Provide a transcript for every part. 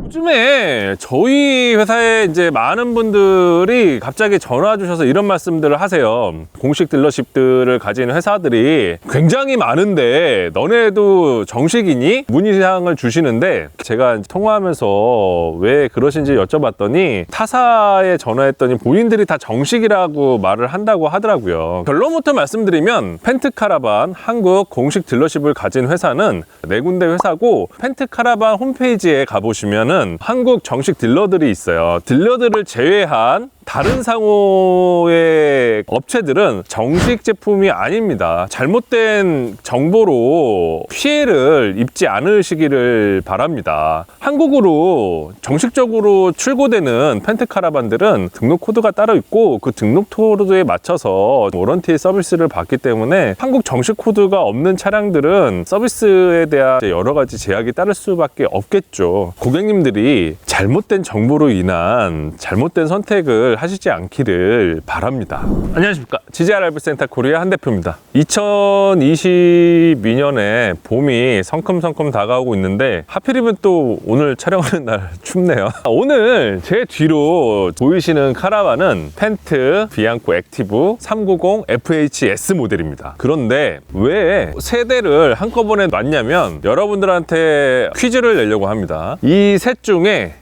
요즘에 저희 회사에 이제 많은 분들이 갑자기 전화 주셔서 이런 말씀들을 하세요. 공식 딜러십들을 가진 회사들이 굉장히 많은데 너네도 정식이니? 문의사항을 주시는데 제가 통화하면서 왜 그러신지 여쭤봤더니 타사에 전화했더니 본인들이 다 정식이라고 말을 한다고 하더라고요. 결론부터 말씀드리면 펜트카라반 한국 공식 딜러십을 가진 회사는 4군데 회사고 펜트카라반 홈페이지에 가보시면은 한국 정식 딜러들이 있어요. 딜러들을 제외한 다른 상호의 업체들은 정식 제품이 아닙니다. 잘못된 정보로 피해를 입지 않으시기를 바랍니다. 한국으로 정식적으로 출고되는 펜트카라반들은 등록 코드가 따로 있고 그 등록 코드에 맞춰서 워런티 서비스를 받기 때문에 한국 정식 코드가 없는 차량들은 서비스에 대한 여러 가지 제약이 따를 수밖에 없겠죠. 고객님들이 잘못된 정보로 인한 잘못된 선택을 하시지 않기를 바랍니다. 안녕하십니까, GJR RV센터 코리아 한 대표입니다. 2022년에 봄이 성큼성큼 다가오고 있는데 하필이면 또 오늘 촬영하는 날 춥네요. 오늘 제 뒤로 보이시는 카라반은 펜트 비앙코 액티브 390 FHS 모델입니다. 그런데 왜 세대를 한꺼번에 놨냐면 여러분들한테 퀴즈를 내려고 합니다. 이 셋 중에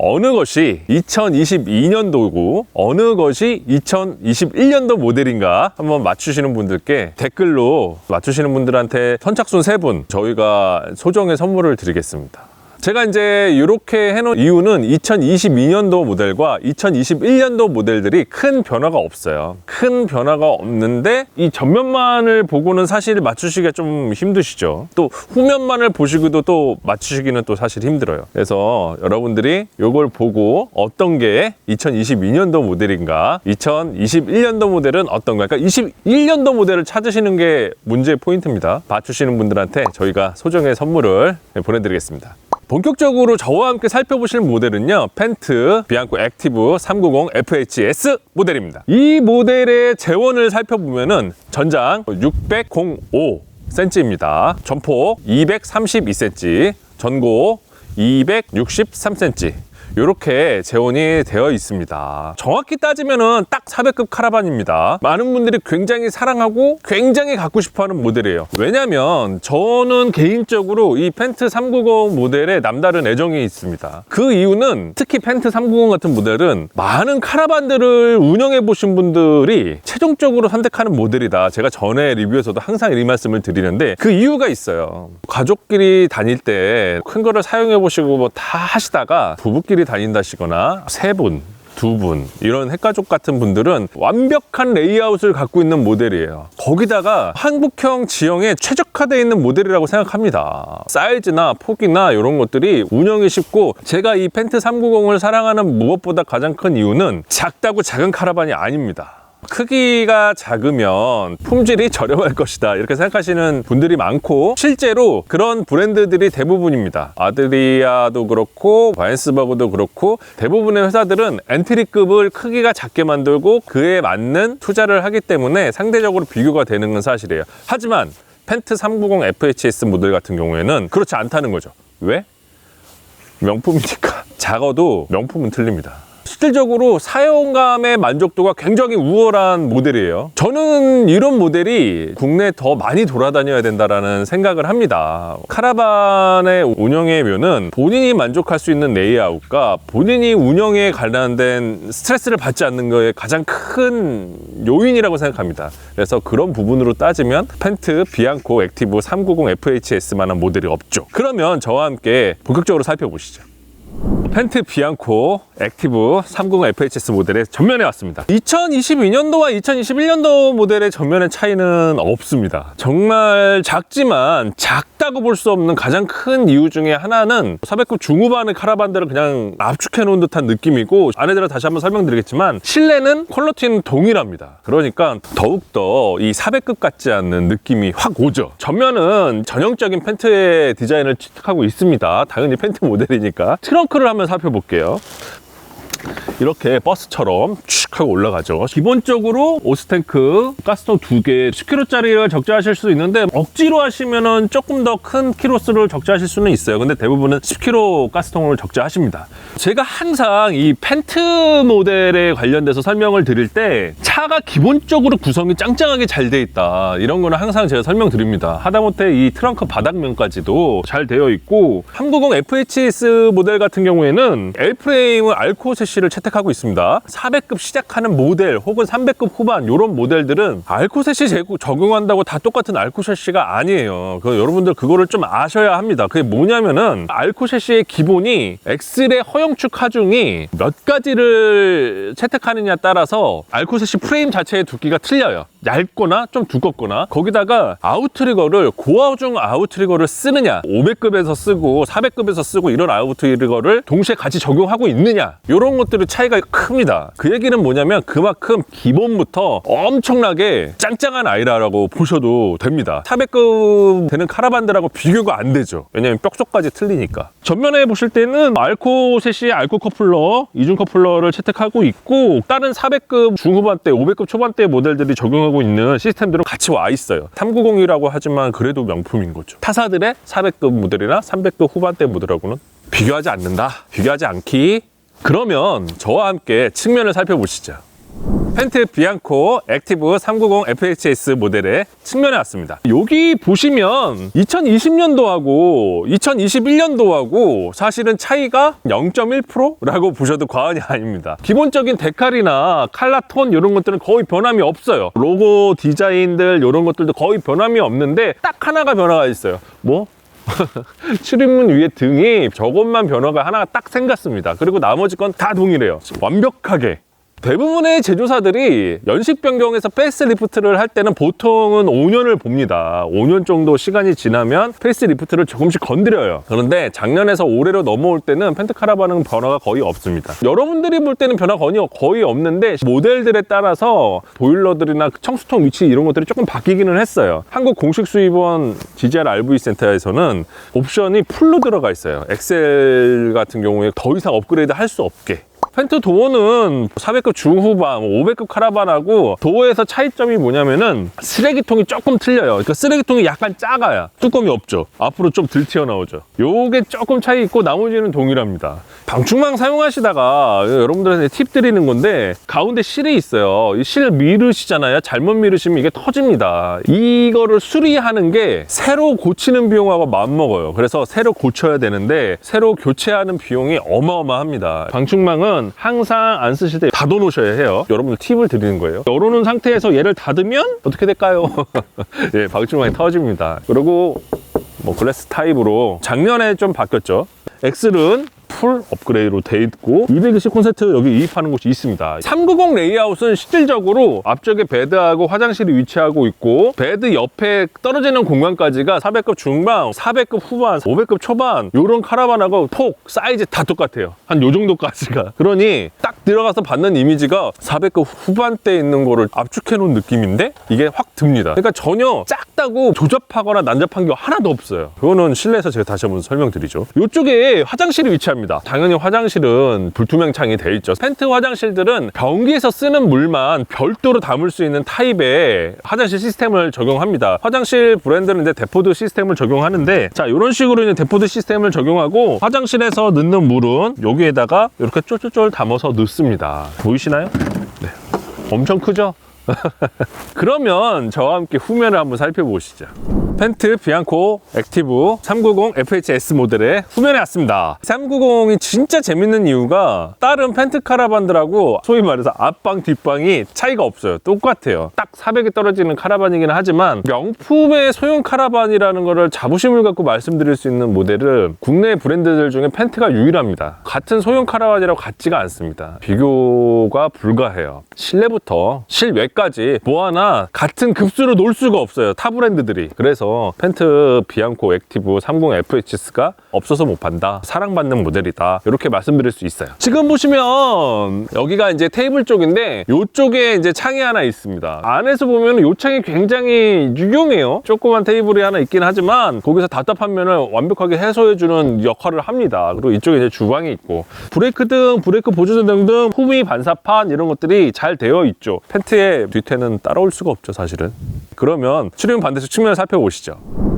어느 것이 2022년도고 어느 것이 2021년도 모델인가 한번 맞추시는 분들께 댓글로 맞추시는 분들한테 선착순 3분 저희가 소정의 선물을 드리겠습니다. 제가 이제 이렇게 해놓은 이유는 2022년도 모델과 2021년도 모델들이 큰 변화가 없어요. 큰 변화가 없는데 이 전면만을 보고는 사실 맞추시기가 좀 힘드시죠. 또 후면만을 보시고도 또 맞추시기는 또 사실 힘들어요. 그래서 여러분들이 이걸 보고 어떤 게 2022년도 모델인가 2021년도 모델은 어떤가, 그러니까 21년도 모델을 찾으시는 게 문제의 포인트입니다. 맞추시는 분들한테 저희가 소정의 선물을 보내드리겠습니다. 본격적으로 저와 함께 살펴보실 모델은요, 펜트 비앙코 액티브 390 FHS 모델입니다. 이 모델의 재원을 살펴보면은 전장 605cm입니다. 전폭 232cm, 전고 263cm. 이렇게 재원이 되어 있습니다. 정확히 따지면은 딱 400급 카라반입니다. 많은 분들이 굉장히 사랑하고 굉장히 갖고 싶어하는 모델이에요. 왜냐면 저는 개인적으로 이 펜트 390 모델에 남다른 애정이 있습니다. 그 이유는 특히 펜트 390 같은 모델은 많은 카라반들을 운영해 보신 분들이 최종적으로 선택하는 모델이다. 제가 전에 리뷰에서도 항상 이 말씀을 드리는데 그 이유가 있어요. 가족끼리 다닐 때 큰 거를 사용해 보시고 뭐 다 하시다가 부부끼리 다닌다시거나 3분, 2분 이런 핵가족 같은 분들은 완벽한 레이아웃을 갖고 있는 모델이에요. 거기다가 한국형 지형에 최적화되어 있는 모델이라고 생각합니다. 사이즈나 폭이나 이런 것들이 운영이 쉽고, 제가 이 펜트 390을 사랑하는 무엇보다 가장 큰 이유는 작다고 작은 카라반이 아닙니다. 크기가 작으면 품질이 저렴할 것이다 이렇게 생각하시는 분들이 많고 실제로 그런 브랜드들이 대부분입니다. 아드리아도 그렇고 바이언스버그도 그렇고 대부분의 회사들은 엔트리급을 크기가 작게 만들고 그에 맞는 투자를 하기 때문에 상대적으로 비교가 되는 건 사실이에요. 하지만 펜트 390 FHS 모델 같은 경우에는 그렇지 않다는 거죠. 왜? 명품이니까. 작아도 명품은 틀립니다. 실질적으로 사용감의 만족도가 굉장히 우월한 모델이에요. 저는 이런 모델이 국내에 더 많이 돌아다녀야 된다라는 생각을 합니다. 카라반의 운영의 묘는 본인이 만족할 수 있는 레이아웃과 본인이 운영에 관련된 스트레스를 받지 않는 것에 가장 큰 요인이라고 생각합니다. 그래서 그런 부분으로 따지면 펜트 비앙코 액티브 390 FHS만한 모델이 없죠. 그러면 저와 함께 본격적으로 살펴보시죠. 펜트 비앙코 액티브 390 FHS 모델의 전면에 왔습니다. 2022년도와 2021년도 모델의 전면의 차이는 없습니다. 정말 작지만 작다고 볼 수 없는 가장 큰 이유 중에 하나는 400급 중후반의 카라반들을 그냥 압축해 놓은 듯한 느낌이고, 안에들은 다시 한번 설명드리겠지만 실내는 퀄리티는 동일합니다. 그러니까 더욱더 이 400급 같지 않는 느낌이 확 오죠. 전면은 전형적인 펜트의 디자인을 취득하고 있습니다. 당연히 펜트 모델이니까. 트렁크를 한번 살펴볼게요. 이렇게 버스처럼 쭉 하고 올라가죠. 기본적으로 오스탱크 가스통 2개 10kg짜리를 적재하실 수 있는데 억지로 하시면은 조금 더 큰 키로수를 적재하실 수는 있어요. 근데 대부분은 10kg 가스통을 적재하십니다. 제가 항상 이 펜트 모델에 관련돼서 설명을 드릴 때 차가 기본적으로 구성이 짱짱하게 잘 돼 있다, 이런 거는 항상 제가 설명드립니다. 하다못해 이 트렁크 바닥면까지도 잘 되어 있고, 390 FHS 모델 같은 경우에는 L프레임은 알코 셰시를 채택하고 있습니다. 400급 시작하는 모델 혹은 300급 후반 이런 모델들은 알코 셰시 적용한다고 다 똑같은 알코 셰시가 아니에요. 여러분들 그거를 좀 아셔야 합니다. 그게 뭐냐면은 알코 셰시의 기본이 엑셀의 허용축 하중이 몇 가지를 채택하느냐에 따라서 알코 셰시 프레임 자체의 두께가 틀려요. 얇거나 좀 두껍거나, 거기다가 아웃트리거를 고하중 아웃트리거를 쓰느냐, 500급에서 쓰고 400급에서 쓰고 이런 아웃트리거를 동시에 같이 적용하고 있느냐, 이런 것들의 차이가 큽니다. 그 얘기는 뭐냐면 그만큼 기본부터 엄청나게 짱짱한 아이라고 보셔도 됩니다. 400급 되는 카라반들하고 비교가 안 되죠. 왜냐면 뼛속까지 틀리니까. 전면에 보실 때는 알코 셋이 알코 커플러, 이중 커플러를 채택하고 있고, 다른 400급 중후반대, 500급 초반대 모델들이 적용하고 있는 시스템들은 같이 와 있어요. 390이라고 하지만 그래도 명품인 거죠. 타사들의 400급 모델이나 300급 후반대 모델하고는 비교하지 않는다, 비교하지 않기. 그러면 저와 함께 측면을 살펴보시죠. 펜트 비앙코 액티브 390 FHS 모델의 측면에 왔습니다. 여기 보시면 2020년도하고 2021년도하고 사실은 차이가 0.1%라고 보셔도 과언이 아닙니다. 기본적인 데칼이나 칼라톤 이런 것들은 거의 변함이 없어요. 로고 디자인들 이런 것들도 거의 변함이 없는데 딱 하나가 변화가 있어요. 뭐? 출입문 위에 등이 저것만 변화가 하나가 딱 생겼습니다. 그리고 나머지 건 다 동일해요. 완벽하게. 대부분의 제조사들이 연식 변경에서 페이스리프트를 할 때는 보통은 5년을 봅니다. 5년 정도 시간이 지나면 페이스리프트를 조금씩 건드려요. 그런데 작년에서 올해로 넘어올 때는 펜트 카라반은 변화가 거의 없습니다. 여러분들이 볼 때는 변화가 거의 없는데 모델들에 따라서 보일러들이나 청수통 위치 이런 것들이 조금 바뀌기는 했어요. 한국 공식 수입원 GGR RV 센터에서는 옵션이 풀로 들어가 있어요. 엑셀 같은 경우에 더 이상 업그레이드 할 수 없게. 펜트 도어는 400급 중후반, 500급 카라반하고 도어에서 차이점이 뭐냐면은 쓰레기통이 조금 틀려요. 그러니까 쓰레기통이 약간 작아야 뚜껑이 없죠. 앞으로 좀 덜 튀어나오죠. 요게 조금 차이 있고 나머지는 동일합니다. 방충망 사용하시다가 여러분들한테 팁 드리는 건데, 가운데 실이 있어요. 이 실 미르시잖아요. 잘못 미르시면 이게 터집니다. 이거를 수리하는 게 새로 고치는 비용하고 맞먹어요. 그래서 새로 고쳐야 되는데 새로 교체하는 비용이 어마어마합니다. 방충망은 항상 안 쓰실 때 닫아놓으셔야 해요. 여러분들 팁을 드리는 거예요. 열어놓은 상태에서 얘를 닫으면 어떻게 될까요? 예, 방충망이 터집니다. 그리고 뭐 글래스 타입으로 작년에 좀 바뀌었죠. 엑셀은 풀 업그레이드로 돼 있고 220 콘센트 여기 이입하는 곳이 있습니다. 390 레이아웃은 실질적으로 앞쪽에 베드하고 화장실이 위치하고 있고, 베드 옆에 떨어지는 공간까지가 400급 중반, 400급 후반, 500급 초반 이런 카라반하고 폭, 사이즈 다 똑같아요. 한 요 정도까지가. 그러니 딱 들어가서 받는 이미지가 400급 후반대에 있는 거를 압축해 놓은 느낌인데 이게 확 듭니다. 그러니까 전혀 작다고 조잡하거나 난잡한 게 하나도 없어요. 그거는 실내에서 제가 다시 한번 설명드리죠. 이쪽에 화장실이 위치합니다. 당연히 화장실은 불투명 창이 돼 있죠. 펜트 화장실들은 변기에서 쓰는 물만 별도로 담을 수 있는 타입의 화장실 시스템을 적용합니다. 화장실 브랜드는 이제 데포드 시스템을 적용하는데, 자, 이런 식으로 이제 데포드 시스템을 적용하고 화장실에서 넣는 물은 여기에다가 이렇게 쫄쫄쫄 담아서 넣습니다. 보이시나요? 네. 엄청 크죠? 그러면 저와 함께 후면을 한번 살펴보시죠. 펜트 비앙코 액티브 390 FHS 모델의 후면에 왔습니다. 390이 진짜 재밌는 이유가 다른 펜트 카라반들하고 소위 말해서 앞방 뒷방이 차이가 없어요. 똑같아요. 딱 400이 떨어지는 카라반이긴 하지만 명품의 소형 카라반이라는 거를 자부심을 갖고 말씀드릴 수 있는 모델은 국내 브랜드들 중에 펜트가 유일합니다. 같은 소형 카라반이라고 같지가 않습니다. 비교가 불가해요. 실내부터 실외까지 펜트까지 뭐 하나 같은 급수로 놓을 수가 없어요, 타 브랜드들이. 그래서 펜트 비앙코 액티브 30FHS가 없어서 못 판다, 사랑받는 모델이다, 이렇게 말씀드릴 수 있어요. 지금 보시면 여기가 이제 테이블 쪽인데 이쪽에 이제 창이 하나 있습니다. 안에서 보면 이 창이 굉장히 유용해요. 조그만 테이블이 하나 있긴 하지만 거기서 답답한 면을 완벽하게 해소해주는 역할을 합니다. 그리고 이쪽에 이제 주방이 있고 브레이크 등, 브레이크 보조등 등등 후미 반사판 이런 것들이 잘 되어 있죠. 펜트의 뒤태는 따라올 수가 없죠, 사실은. 그러면 출입문 반대쪽 측면을 살펴보시죠.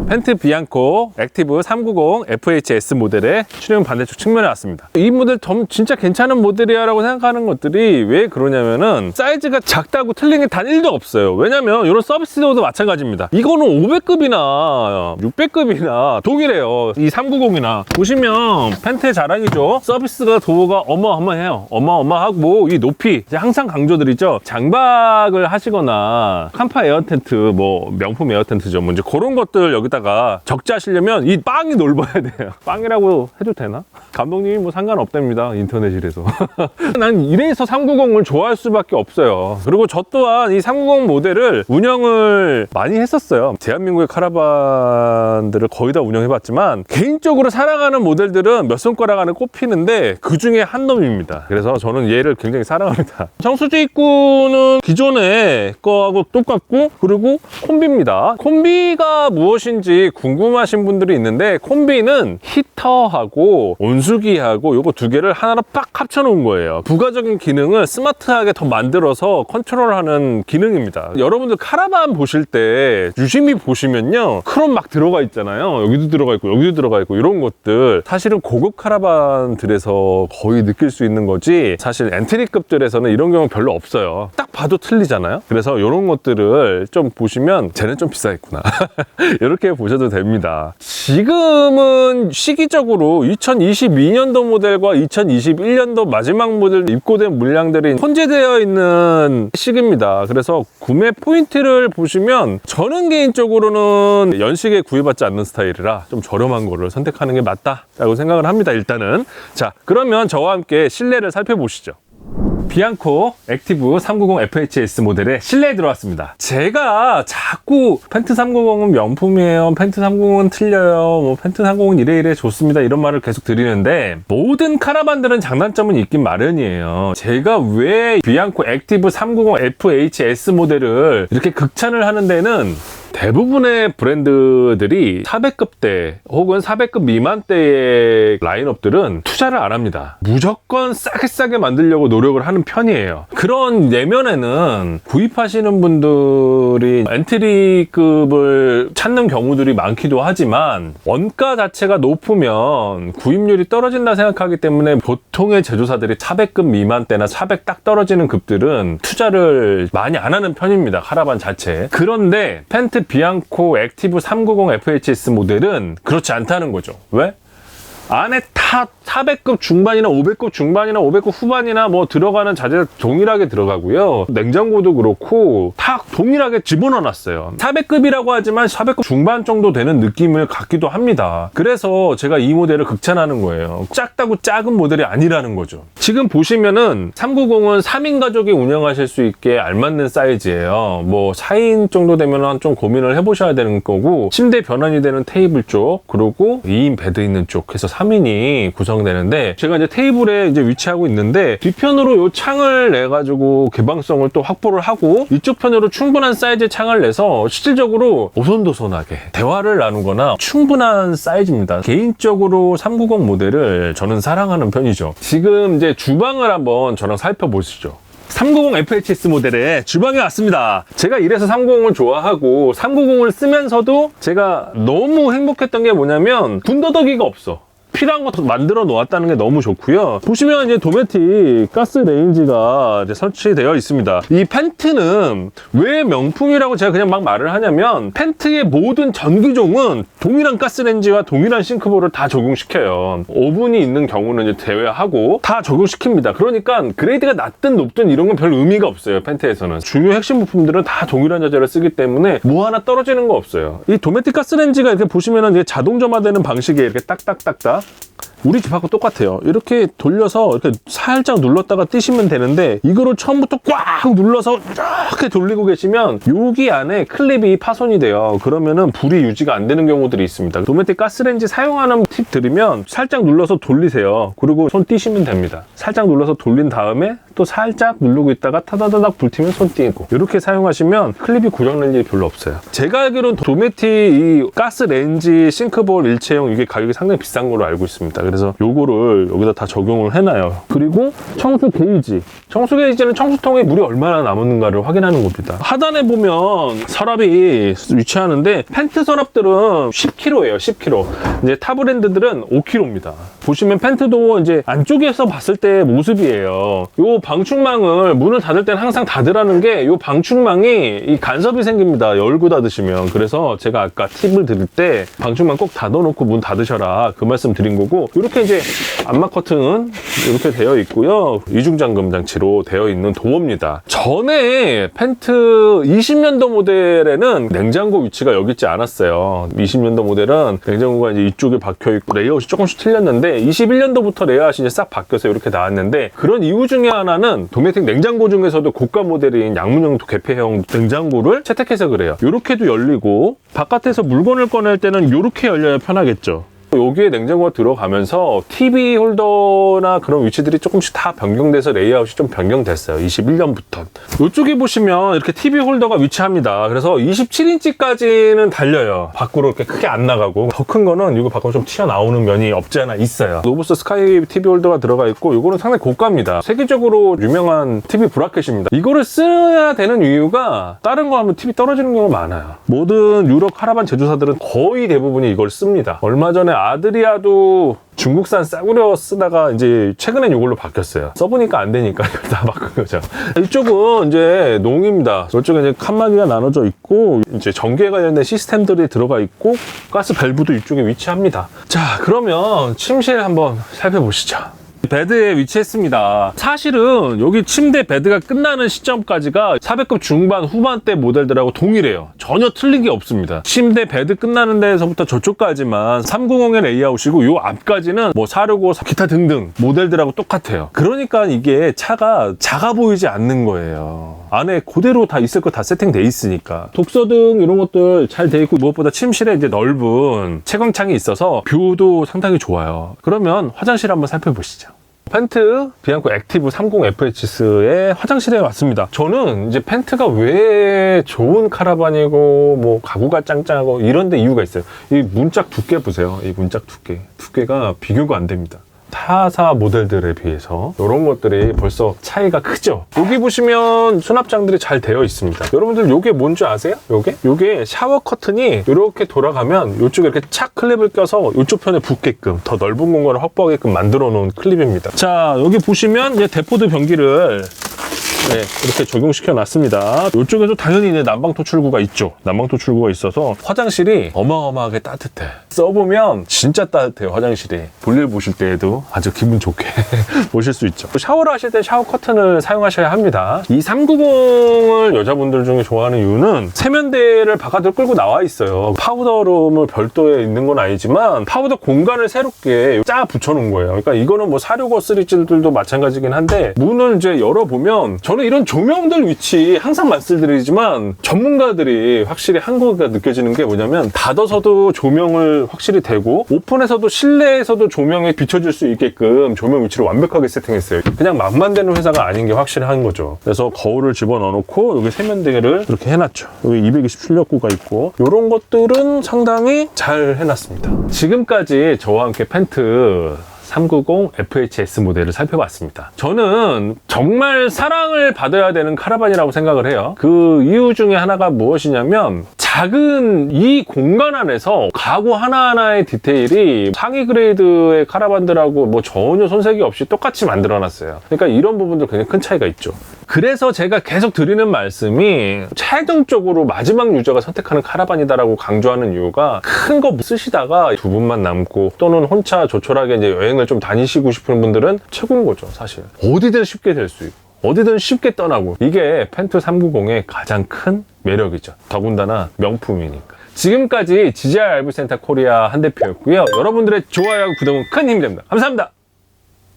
펜트 비앙코 액티브 390 FHS 모델의 출입문 반대쪽 측면에 왔습니다. 이 모델 진짜 괜찮은 모델이야 라고 생각하는 것들이 왜 그러냐면은 사이즈가 작다고 틀린 게 단 1도 없어요. 왜냐면 이런 서비스 도어도 마찬가지입니다. 이거는 500급이나 600급이나 동일해요. 이 390이나 보시면 펜트의 자랑이죠. 서비스가 도어가 어마어마해요. 어마어마하고 이 높이 항상 강조드리죠. 장박을 하시거나 캄파 에어 텐트, 뭐 명품 에어 텐트죠. 뭐 이제 그런 것들 여기다가 적재하시려면 이 빵이 넓어야 돼요. 빵이라고 해도 되나? 감독님이 뭐 상관없답니다, 인터넷이라서. 난 이래서 390을 좋아할 수밖에 없어요. 그리고 저 또한 이 390 모델을 운영을 많이 했었어요. 대한민국의 카라반들을 거의 다 운영해봤지만 개인적으로 사랑하는 모델들은 몇 손가락 안에 꼽히는데 그 중에 한 놈입니다. 그래서 저는 얘를 굉장히 사랑합니다. 정수지 입구는 기존의 거하고 똑같고, 그리고 콤비입니다. 콤비가 무엇인지 궁금하신 분들이 있는데, 콤비는 히터하고 온수기하고 요거 두 개를 하나로 빡 합쳐 놓은 거예요. 부가적인 기능을 스마트하게 더 만들어서 컨트롤하는 기능입니다. 여러분들 카라반 보실 때 유심히 보시면요, 크롬 막 들어가 있잖아요. 여기도 들어가 있고 여기도 들어가 있고 이런 것들 사실은 고급 카라반들에서 거의 느낄 수 있는 거지, 사실 엔트리급들에서는 이런 경우 별로 없어요. 딱 봐도 틀리잖아요. 그래서 이런 것들을 좀 보시면 쟤는 좀 비싸겠구나 이렇게 보셔도 됩니다. 지금은 시기적으로 2022년도 모델과 2021년도 마지막 모델 입고된 물량들이 혼재되어 있는 시기입니다. 그래서 구매 포인트를 보시면 저는 개인적으로는 연식에 구애받지 않는 스타일이라 좀 저렴한 거를 선택하는 게 맞다라고 생각을 합니다. 일단은 자, 그러면 저와 함께 실내를 살펴보시죠. 비앙코 액티브 390 FHS 모델의 실내에 들어왔습니다. 제가 자꾸 펜트 390은 명품이에요, 펜트 390은 틀려요, 뭐 펜트 390은 이래 좋습니다, 이런 말을 계속 드리는데, 모든 카라반들은 장단점은 있긴 마련이에요. 제가 왜 비앙코 액티브 390 FHS 모델을 이렇게 극찬을 하는 데는, 대부분의 브랜드들이 400급대 혹은 400급 미만대의 라인업들은 투자를 안 합니다. 무조건 싸게 만들려고 노력을 하는 편이에요. 그런 내면에는 구입하시는 분들이 엔트리급을 찾는 경우들이 많기도 하지만, 원가 자체가 높으면 구입률이 떨어진다 생각하기 때문에 보통의 제조사들이 400급 미만대나 400 딱 떨어지는 급들은 투자를 많이 안 하는 편입니다, 카라반 자체. 그런데 펜트 비앙코 액티브 390 FHS 모델은 그렇지 않다는 거죠. 왜? 안에 다 400급 중반이나 500급 중반이나 500급 후반이나 뭐 들어가는 자재가 동일하게 들어가고요. 냉장고도 그렇고 다 동일하게 집어넣어 놨어요. 400급이라고 하지만 400급 중반 정도 되는 느낌을 갖기도 합니다. 그래서 제가 이 모델을 극찬하는 거예요. 작다고 작은 모델이 아니라는 거죠. 지금 보시면은 390은 3인 가족이 운영하실 수 있게 알맞는 사이즈예요. 뭐 4인 정도 되면 좀 고민을 해보셔야 되는 거고, 침대 변환이 되는 테이블 쪽, 그리고 2인 베드 있는 쪽 해서 3인이 구성되는데, 제가 이제 테이블에 이제 위치하고 있는데 뒤편으로 요 창을 내 가지고 개방성을 또 확보를 하고, 이쪽 편으로 충분한 사이즈의 창을 내서 실질적으로 오손도손하게 대화를 나누거나 충분한 사이즈입니다. 개인적으로 390 모델을 저는 사랑하는 편이죠. 지금 이제 주방을 한번 저랑 살펴보시죠. 390 FHS 모델의 주방에 왔습니다. 제가 이래서 390을 좋아하고 390을 쓰면서도 제가 너무 행복했던 게 뭐냐면, 군더더기가 없어. 필요한 거 만들어 놓았다는 게 너무 좋고요. 보시면 이제 도메틱 가스 레인지가 이제 설치되어 있습니다. 이 펜트는 왜 명품이라고 제가 그냥 막 말을 하냐면, 펜트의 모든 전기종은 동일한 가스 레인지와 동일한 싱크볼을 다 적용시켜요. 오븐이 있는 경우는 이제 제외하고 다 적용시킵니다. 그러니까 그레이드가 낮든 높든 이런 건 별 의미가 없어요. 펜트에서는 중요 핵심 부품들은 다 동일한 자재를 쓰기 때문에 뭐 하나 떨어지는 거 없어요. 이 도메틱 가스 레인지가 이렇게 보시면은 이제 자동 점화되는 방식에 이렇게 딱딱딱딱 우리 집하고 똑같아요. 이렇게 돌려서 이렇게 살짝 눌렀다가 띄시면 되는데 이거를 처음부터 꽉 눌러서 이렇게 돌리고 계시면 여기 안에 클립이 파손이 돼요. 그러면은 불이 유지가 안 되는 경우들이 있습니다. 도메틱 가스레인지 사용하는 팁 드리면 살짝 눌러서 돌리세요. 그리고 손 띄시면 됩니다. 살짝 눌러서 돌린 다음에 또 살짝 누르고 있다가 타다다닥 불 튀면 손 띄고 이렇게 사용하시면 클립이 고장날 일이 별로 없어요. 제가 알기로는 도메틱 이 가스레인지 싱크볼 일체형 이게 가격이 상당히 비싼 걸로 알고 있습니다. 그래서 요거를 여기다 다 적용을 해놔요. 그리고 청수 게이지. 청수 게이지는 청수통에 물이 얼마나 남았는가를 확인하는 겁니다. 하단에 보면 서랍이 위치하는데 펜트 서랍들은 10kg예요. 10kg. 이제 타 브랜드들은 5kg입니다. 보시면 펜트도 이제 안쪽에서 봤을 때 모습이에요. 요 방충망을 문을 닫을 때는 항상 닫으라는 게 요 방충망이 이 간섭이 생깁니다. 열고 닫으시면. 그래서 제가 아까 팁을 드릴 때 방충망 꼭 닫아놓고 문 닫으셔라 그 말씀 드린 거고, 이렇게 이제 암막 커튼은 이렇게 되어 있고요. 이중 잠금 장치로 되어 있는 도어입니다. 전에 펜트 20년도 모델에는 냉장고 위치가 여기 있지 않았어요. 20년도 모델은 냉장고가 이제 이쪽에 박혀 있고 레이아웃이 조금씩 틀렸는데 21년도부터 레이아웃이 이제 싹 바뀌어서 이렇게 나왔는데, 그런 이유 중에 하나는 도메틱 냉장고 중에서도 고가 모델인 양문형 개폐형 냉장고를 채택해서 그래요. 이렇게도 열리고 바깥에서 물건을 꺼낼 때는 이렇게 열려야 편하겠죠. 여기에 냉장고가 들어가면서 TV 홀더나 그런 위치들이 조금씩 다 변경돼서 레이아웃이 좀 변경됐어요. 21년부터. 이쪽에 보시면 이렇게 TV 홀더가 위치합니다. 그래서 27인치까지는 달려요. 밖으로 이렇게 크게 안 나가고, 더 큰 거는 이거 밖으로 좀 튀어나오는 면이 없지 않아 있어요. 노브스 스카이 TV 홀더가 들어가 있고, 이거는 상당히 고가입니다. 세계적으로 유명한 TV 브라켓입니다. 이거를 써야 되는 이유가 다른 거 하면 TV 떨어지는 경우가 많아요. 모든 유럽 카라반 제조사들은 거의 대부분이 이걸 씁니다. 얼마 전에 아드리아도 중국산 싸구려 쓰다가 이제 최근엔 이걸로 바뀌었어요. 써보니까 안 되니까 이걸 다 바꾼 거죠. 이쪽은 이제 농입니다. 이쪽에 이제 칸막이가 나눠져 있고, 이제 전기에 관련된 시스템들이 들어가 있고, 가스 밸브도 이쪽에 위치합니다. 자, 그러면 침실 한번 살펴보시죠. 베드에 위치했습니다. 사실은 여기 침대 베드가 끝나는 시점까지가 400급 중반 후반대 모델들하고 동일해요. 전혀 틀린 게 없습니다. 침대 베드 끝나는 데에서부터 저쪽까지만 390의 레이아웃이고, 요 앞까지는 뭐 465, 기타 등등 모델들하고 똑같아요. 그러니까 이게 차가 작아 보이지 않는 거예요. 안에 그대로 다 있을 거 다 세팅돼 있으니까. 독서등 이런 것들 잘 돼 있고, 무엇보다 침실에 이제 넓은 채광창이 있어서 뷰도 상당히 좋아요. 그러면 화장실 한번 살펴보시죠. 펜트 비앙코 액티브 30FHS의 화장실에 왔습니다. 저는 이제 펜트가 왜 좋은 카라반이고 뭐 가구가 짱짱하고 이런 데 이유가 있어요. 이 문짝 두께 보세요. 이 문짝 두께가 비교가 안 됩니다. 타사 모델들에 비해서 이런 것들이 벌써 차이가 크죠. 여기 보시면 수납장들이 잘 되어 있습니다. 여러분들 요게 뭔지 아세요? 요게 샤워 커튼이 이렇게 돌아가면 이쪽에 이렇게 착 클립을 껴서 이쪽 편에 붙게끔 더 넓은 공간을 확보하게끔 만들어 놓은 클립입니다. 자, 여기 보시면 이제 데포드 변기를 이렇게 적용시켜 놨습니다. 이쪽에도 당연히 이제 난방 토출구가 있죠. 난방 토출구가 있어서 화장실이 어마어마하게 따뜻해. 써보면 진짜 따뜻해요. 화장실이. 볼일 보실 때에도 아주 기분 좋게 보실 수 있죠. 샤워를 하실 때 샤워 커튼을 사용하셔야 합니다. 이 390을 여자분들 중에 좋아하는 이유는 세면대를 바깥으로 끌고 나와 있어요. 파우더룸을 별도에 있는 건 아니지만 파우더 공간을 새롭게 짜 붙여놓은 거예요. 그러니까 이거는 뭐 465 시리즈들도 마찬가지긴 한데, 문을 이제 열어보면 저는 이런 조명들 위치 항상 말씀드리지만 전문가들이 확실히 한 거가 느껴지는 게 뭐냐면, 닫아서도 조명을 확실히 대고 오픈해서도 실내에서도 조명에 비춰줄 수 있게끔 조명 위치를 완벽하게 세팅했어요. 그냥 맘만 되는 회사가 아닌 게 확실한 거죠. 그래서 거울을 집어넣어 놓고 여기 세면대를 이렇게 해놨죠. 여기 220 출력구가 있고, 이런 것들은 상당히 잘 해놨습니다. 지금까지 저와 함께 펜트 390 FHS 모델을 살펴봤습니다. 저는 정말 사랑을 받아야 되는 카라반이라고 생각을 해요. 그 이유 중에 하나가 무엇이냐면, 작은 이 공간 안에서 가구 하나하나의 디테일이 상위 그레이드의 카라반들하고 뭐 전혀 손색이 없이 똑같이 만들어놨어요. 그러니까 이런 부분도 굉장히 큰 차이가 있죠. 그래서 제가 계속 드리는 말씀이, 최종적으로 마지막 유저가 선택하는 카라반이다라고 강조하는 이유가, 큰 거 쓰시다가 두 분만 남고 또는 혼자 조촐하게 이제 여행을 좀 다니시고 싶은 분들은 최고인 거죠. 사실 어디든 쉽게 될 수 있고 어디든 쉽게 떠나고, 이게 펜트 390의 가장 큰 매력이죠. 더군다나 명품이니까. 지금까지 GR RV센터 코리아 한 대표였고요. 여러분들의 좋아요와 구독은 큰 힘이 됩니다. 감사합니다.